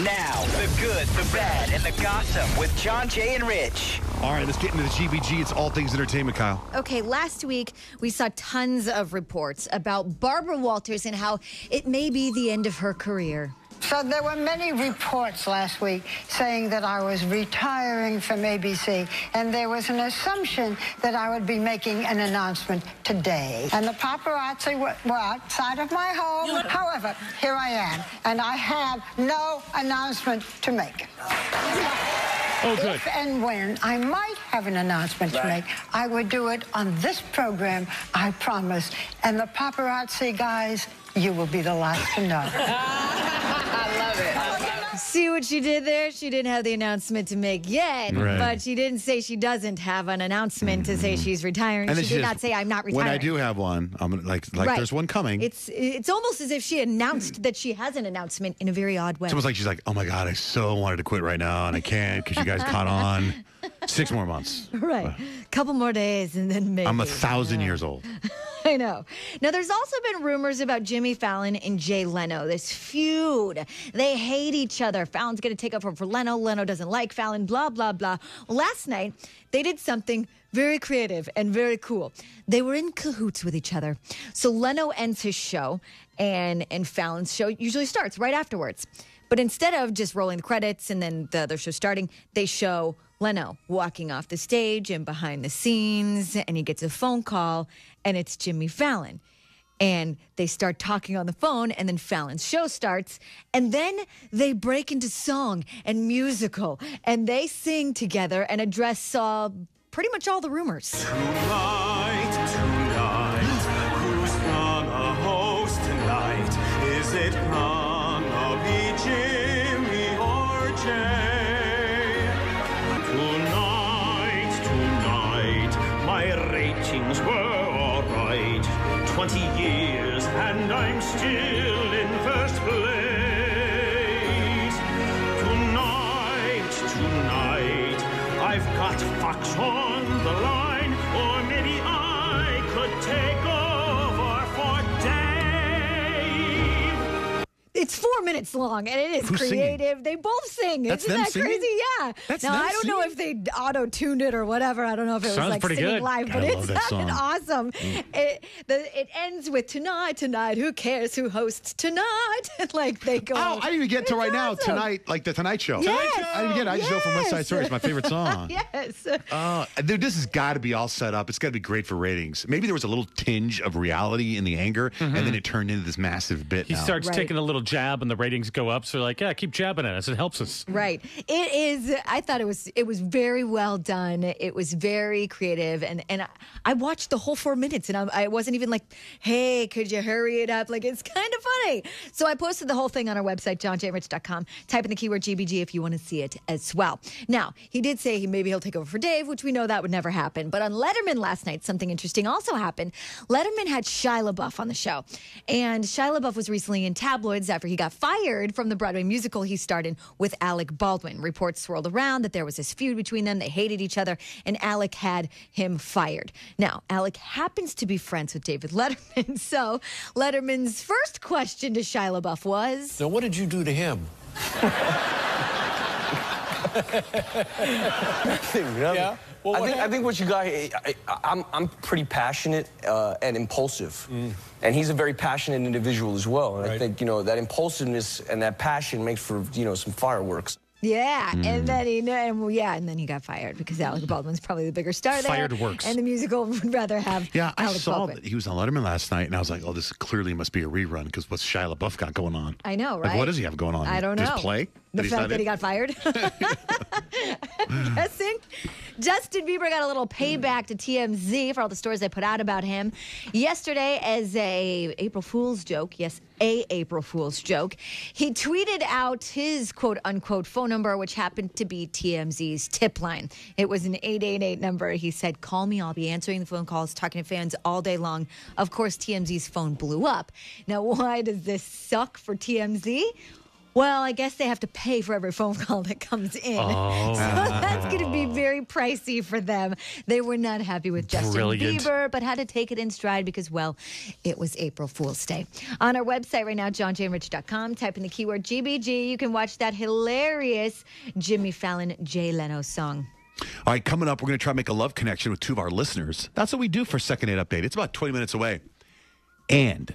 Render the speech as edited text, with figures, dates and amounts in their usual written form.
Now, the good, the bad, and the gossip with Johnjay and Rich. All right, let's get into the GBG. It's all things entertainment, Kyle. Okay, last week we saw tons of reports about Barbara Walters and how it may be the end of her career. So there were many reports last week saying that I was retiring from ABC, and there was an assumption that I would be making an announcement today. And the paparazzi were outside of my home. However, here I am, and I have no announcement to make. Oh, good. If and when I might have an announcement to make, I would do it on this program, I promise. And the paparazzi guys, you will be the last to know. I love it. See what she did there? She didn't have the announcement to make yet, but she didn't say she doesn't have an announcement to say she's retiring. And she did not say, I'm not retiring. When I do have one, I'm gonna, like there's one coming. It's almost as if she announced that she has an announcement in a very odd way. It's almost like she's like, oh my God, I so wanted to quit right now, and I can't because you guys caught on. 6 more months. Right. Couple more days, and then maybe. I'm 1,000 years old. I know. Now, there's also been rumors about Jimmy Fallon and Jay Leno, this feud. They hate each other. Fallon's going to take over for Leno. Leno doesn't like Fallon, blah, blah, blah. Well, last night, they did something very creative and very cool. They were in cahoots with each other. So Leno ends his show, and Fallon's show usually starts right afterwards. But instead of just rolling the credits and then the other show starting, they show Leno walking off the stage and behind the scenes, and he gets a phone call, and it's Jimmy Fallon. And they start talking on the phone, and then Fallon's show starts, and then they break into song and musical, and they sing together and address pretty much all the rumors. Tonight, who's gonna host tonight? Is it gonna be Jimmy or Jay? Tonight, my ratings were all right. 20 years and I'm still in first place. Tonight, I've got Fox on the line, or maybe I could take over for Dave. It's 4 minutes long, and it is creative. Singing? They both sing. That's Isn't them that singing? crazy? Yeah. That's now, them I don't know singing? if they auto-tuned it or whatever. I don't know if it was Sounds like pretty singing good. live, but I it love that sounded song. awesome. It ends with tonight. Who cares who hosts tonight? Like they go. Oh, I didn't even get to right now. awesome. Tonight, like the Tonight Show. Yes. I didn't get it. I just know from West Side Story. It's my favorite song. Yes. Dude, this has got to be all set up. It's got to be great for ratings. Maybe there was a little tinge of reality in the anger, and then it turned into this massive bit. He now. starts Right. taking a little jab, and the ratings go up. So, like, yeah, keep jabbing at us. It helps us. Right. It is. I thought it was very well done. It was very creative. And I watched the whole 4 minutes, and I wasn't even like, hey, could you hurry it up? Like, it's kind of funny. So I posted the whole thing on our website, johnjayrich.com. Type in the keyword GBG if you want to see it as well. Now, he did say maybe he'll take over for Dave, which we know that would never happen. But on Letterman last night, something interesting also happened. Letterman had Shia LaBeouf on the show. And Shia LaBeouf was recently in tabloids after he got fired from the Broadway musical he starred in with Alec Baldwin. Reports swirled around that there was this feud between them. They hated each other, and Alec had him fired. Now, Alec happens to be friends with David Letterman. So Letterman's first question to Shia LaBeouf was, So what did you do to him? Really? Yeah? Well, I think what you got, I'm pretty passionate and impulsive. And he's a very passionate individual as well. And I think, that impulsiveness and that passion makes for, some fireworks. yeah, and then and then he got fired because Alec Baldwin's probably the bigger star there. Fired works. And the musical would rather have Yeah, I Alec saw Baldwin. that he was on Letterman last night, and I was like, oh, this clearly must be a rerun because what's Shia LaBeouf got going on? I know, right? Like, what does he have going on? I don't know. Just play? The he's fact not that in? he got fired. I'm guessing Justin Bieber got a little payback to TMZ for all the stories they put out about him yesterday as a April Fool's joke. Yes, a April Fool's joke. He tweeted out his quote-unquote phone number, which happened to be TMZ's tip line. It was an 888 number. He said, call me. I'll be answering the phone calls, talking to fans all day long. Of course, TMZ's phone blew up. Now, why does this suck for TMZ? Well, I guess they have to pay for every phone call that comes in. Oh. So that's going to be very pricey for them. They were not happy with Justin Brilliant. Bieber, but had to take it in stride because, well, it was April Fool's Day. On our website right now, johnjayandrich.com, type in the keyword GBG. You can watch that hilarious Jimmy Fallon, Jay Leno song. All right, coming up, we're going to try to make a love connection with two of our listeners. That's what we do for Second Date Update. It's about 20 minutes away. And